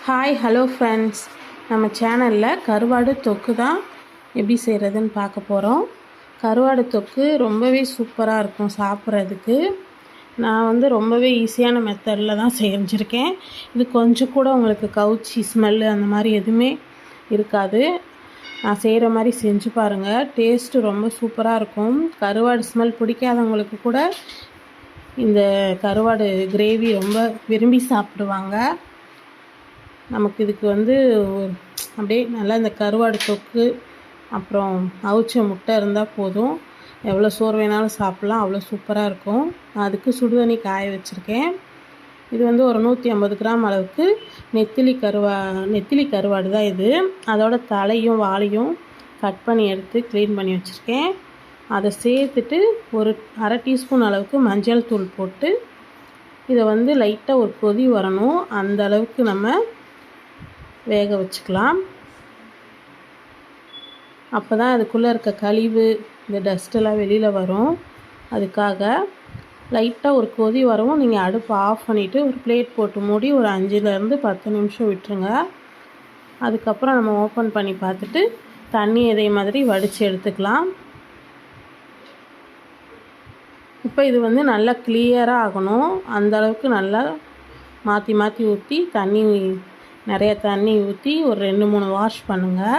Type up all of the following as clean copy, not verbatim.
Hi hello friends, நம்ம சேனலில் கருவாடு தொக்கு தான் எப்படி செய்கிறதுன்னு பார்க்க போகிறோம். கருவாடு தொக்கு ரொம்பவே சூப்பராக இருக்கும் சாப்பிட்றதுக்கு. நான் ரொம்பவே ஈஸியான மெத்தடில் தான் செஞ்சுருக்கேன். இது கொஞ்சம் கூட உங்களுக்கு கவுச்சி ஸ்மெல்லு அந்த மாதிரி எதுவுமே இருக்காது. நான் செய்கிற மாதிரி செஞ்சு பாருங்கள், டேஸ்ட்டு ரொம்ப சூப்பராக இருக்கும். கருவாடு ஸ்மெல் பிடிக்காதவங்களுக்கு கூட இந்த கருவாடு கிரேவி ரொம்ப விரும்பி சாப்பிடுவாங்க. நமக்கு இதுக்கு அப்படியே நல்லா இந்த கருவாடு தொக்கு அப்புறம் அவிச்ச முட்டை இருந்தால் போதும். எவ்வளோ சோறு வேணாலும் சாப்பிட்லாம், அவ்வளோ சூப்பராக இருக்கும். நான் அதுக்கு சுடுதண்ணி காய வச்சுருக்கேன். இது ஒரு 150 கிராம் அளவுக்கு நெத்திலி கருவாடு தான் இது. அதோட தலையும் வாலையும் கட் பண்ணி எடுத்து க்ளீன் பண்ணி வச்சுருக்கேன். அதை சேர்த்துட்டு ஒரு அரை டீஸ்பூன் அளவுக்கு மஞ்சள் தூள் போட்டு இதை லைட்டாக ஒரு கொதி வரணும், அந்த அளவுக்கு நம்ம வேக வச்சுக்கலாம். அப்போ தான் அதுக்குள்ளே இருக்க கழிவு இந்த டஸ்ட்டெல்லாம் வெளியில் வரும். அதுக்காக லைட்டாக ஒரு கொதி வரவும் நீங்கள் அடுப்பை ஆஃப் பண்ணிவிட்டு ஒரு பிளேட் போட்டு மூடி ஒரு 5லேருந்து 10 நிமிஷம் விட்டுருங்க. அதுக்கப்புறம் நம்ம ஓப்பன் பண்ணி பார்த்துட்டு தண்ணி இதே மாதிரி வடித்து எடுத்துக்கலாம். இப்போ இது நல்லா கிளியராக ஆகணும், அந்தளவுக்கு நல்லா மாற்றி மாற்றி ஊற்றி நிறைய தண்ணி ஊற்றி ஒரு 2-3 வாஷ் பண்ணுங்கள்.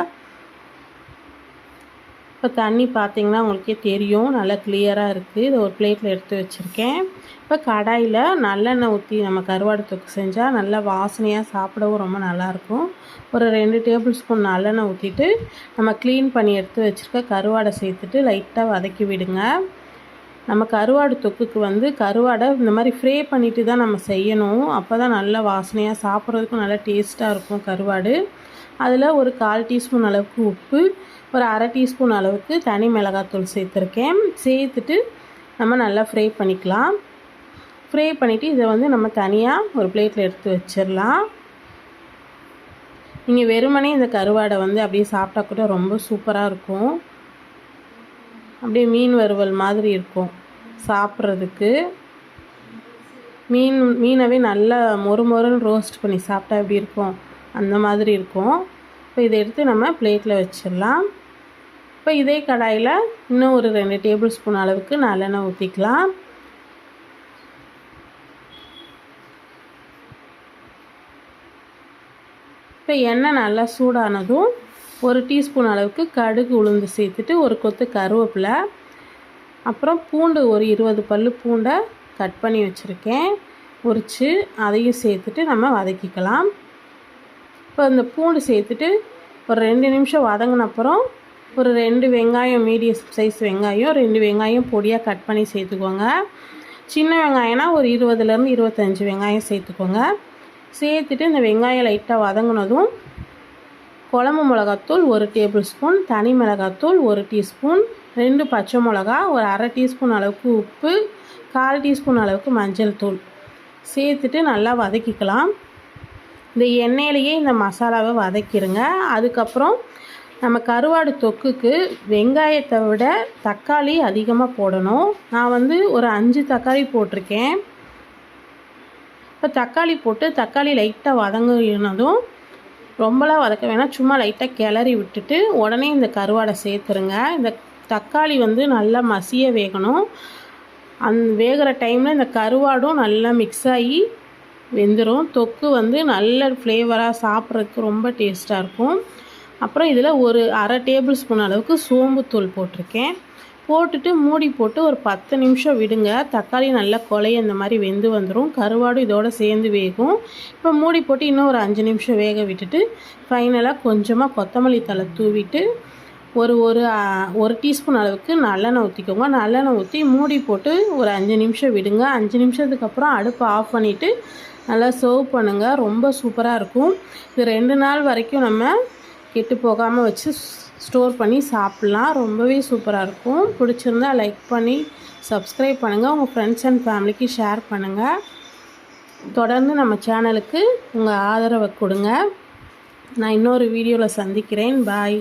இப்போ தண்ணி பார்த்திங்கன்னா உங்களுக்கே தெரியும், நல்லா கிளியராக இருக்குது. இதை ஒரு பிளேட்டில் எடுத்து வச்சுருக்கேன். இப்போ கடாயில் நல்லெண்ணெய் ஊற்றி நம்ம கருவாடு தொக்கு செஞ்சால் நல்லா வாசனையாக சாப்பிடவும் ரொம்ப நல்லாயிருக்கும். ஒரு 2 டேபிள் ஸ்பூன் நல்லெண்ணெய் ஊற்றிட்டு நம்ம க்ளீன் பண்ணி எடுத்து வச்சுருக்க கருவாடை சேர்த்துட்டு லைட்டாக வதக்கி விடுங்க. நம்ம கருவாடு தொக்குக்கு கருவாடை இந்த மாதிரி ஃப்ரை பண்ணிவிட்டு தான் நம்ம செய்யணும். அப்போ தான் நல்லா வாசனையாக சாப்பிட்றதுக்கும் நல்லா டேஸ்ட்டாக இருக்கும் கருவாடு. அதில் ஒரு 1/4 டீஸ்பூன் அளவுக்கு உப்பு, ஒரு அரை டீஸ்பூன் அளவுக்கு தனி மிளகாத்தூள் சேர்த்துருக்கேன். சேர்த்துட்டு நம்ம நல்லா ஃப்ரை பண்ணிக்கலாம். ஃப்ரை பண்ணிவிட்டு இதை நம்ம தனியாக ஒரு பிளேட்டில் எடுத்து வச்சிடலாம். நீங்கள் வெறுமனே இந்த கருவாடை அப்படியே சாப்பிட்டா கூட ரொம்ப சூப்பராக இருக்கும். அப்படியே மீன் வறுவல் மாதிரி இருக்கும் சாப்பிட்றதுக்கு. மீனவே நல்லா மொறுன்னு ரோஸ்ட் பண்ணி சாப்பிட்டா எப்படி இருக்கும் அந்த மாதிரி இருக்கும். இப்போ இதை எடுத்து நம்ம பிளேட்டில் வச்சிடலாம். இப்போ இதே கடாயில் இன்னும் ஒரு 2 டேபிள் ஸ்பூன் அளவுக்கு நல்லெண்ணெய் ஊற்றிக்கலாம். இப்போ எண்ணெய் நல்லா சூடானதும் ஒரு டீஸ்பூன் அளவுக்கு கடுகு உளுந்து சேர்த்துட்டு ஒரு கொத்து கருவேப்பிலை, அப்புறம் பூண்டு ஒரு 20 பல் பூண்டை கட் பண்ணி வச்சுருக்கேன் உரித்து, அதையும் சேர்த்துட்டு நம்ம வதக்கிக்கலாம். இப்போ இந்த பூண்டு சேர்த்துட்டு ஒரு 2 நிமிஷம் வதங்கின அப்புறம் ஒரு 2 வெங்காயம், மீடியம் சைஸ் வெங்காயம் 2 வெங்காயம் பொடியாக கட் பண்ணி சேர்த்துக்கோங்க. சின்ன வெங்காயம்னா ஒரு 20லேருந்து 25 வெங்காயம் சேர்த்துக்கோங்க. சேர்த்துட்டு இந்த வெங்காயம் லைட்டாக வதங்கினதும் குழம்பு மிளகாத்தூள் 1 டேபிள் ஸ்பூன், தனி மிளகாத்தூள் 1 டீஸ்பூன், 2 பச்சை மிளகா, ஒரு அரை டீஸ்பூன் அளவுக்கு உப்பு, 1/4 டீஸ்பூன் அளவுக்கு மஞ்சள் தூள் சேர்த்துட்டு நல்லா வதக்கிக்கலாம். இந்த எண்ணெயிலேயே இந்த மசாலாவை வதக்கிடுங்க. அதுக்கப்புறம் நம்ம கருவாடு தொக்குக்கு வெங்காயத்தை விட தக்காளி அதிகமாக போடணும். நான் ஒரு 5 தக்காளி போட்டிருக்கேன். இப்போ தக்காளி போட்டு தக்காளி லைட்டாக வதங்கினதும் ரொம்பலாம் வதக்க வேணாம், சும்மா லைட்டாக கிளறி விட்டுட்டு உடனே இந்த கருவாடை சேர்த்துருங்க. இந்த தக்காளி நல்லா மசிய வேகணும். வேகிற டைமில் இந்த கருவாடும் நல்லா மிக்ஸ் ஆகி வெந்துடும். தொக்கு நல்ல ஃப்ளேவராக சாப்பிட்றதுக்கு ரொம்ப டேஸ்ட்டாக இருக்கும். அப்புறம் இதில் ஒரு அரை டேபிள் ஸ்பூன் அளவுக்கு சோம்புத்தூள் போட்டிருக்கேன். போட்டுட்டு மூடி போட்டு ஒரு 10 நிமிஷம் விடுங்க. தக்காளி நல்லா கொலைய இந்த மாதிரி வெந்து வந்துடும், கருவாடும் இதோடு சேர்ந்து வேகும். இப்போ மூடி போட்டு இன்னும் ஒரு 5 நிமிஷம் வேக விட்டுட்டு ஃபைனலாக கொஞ்சமாக கொத்தமல்லி தழை தூவிட்டு ஒரு டீஸ்பூன் அளவுக்கு நல்லெண்ணெய் ஊற்றிக்கோங்க. நல்லெண்ணெய் ஊற்றி மூடி போட்டு ஒரு 5 நிமிஷம் விடுங்க. 5 நிமிஷத்துக்கு அப்புறம் அடுப்பை ஆஃப் பண்ணிவிட்டு நல்லா சர்வ் பண்ணுங்கள். ரொம்ப சூப்பராக இருக்கும். இது 2 நாள் வரைக்கும் நம்ம கெட்டு போகாமல் வச்சு ஸ்டோர் பண்ணி சாப்பிட்லாம். ரொம்பவே சூப்பராக இருக்கும். பிடிச்சிருந்தா லைக் பண்ணி சப்ஸ்கிரைப் பண்ணுங்கள். உங்கள் ஃப்ரெண்ட்ஸ் அண்ட் ஃபேமிலிக்கு ஷேர் பண்ணுங்கள். தொடர்ந்து நம்ம சேனலுக்கு உங்கள் ஆதரவை கொடுங்க. நான் இன்னொரு வீடியோவில் சந்திக்கிறேன். பாய்.